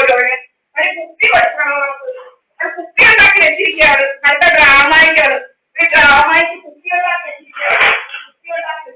പോലും അവന് ഒരു കുപ്പി കൊടുക്കണം. ഒരു കുപ്പി ഉണ്ടാക്കി വെച്ചിരിക്കുകയാണ്. അടുത്ത ഡ്രാമായിക്കാണ്. ഡ്രാമായിക്ക് കുപ്പി ഉണ്ടാക്കി വെച്ചിരിക്കുകയാണ്. കുപ്പി ഉണ്ടാക്കി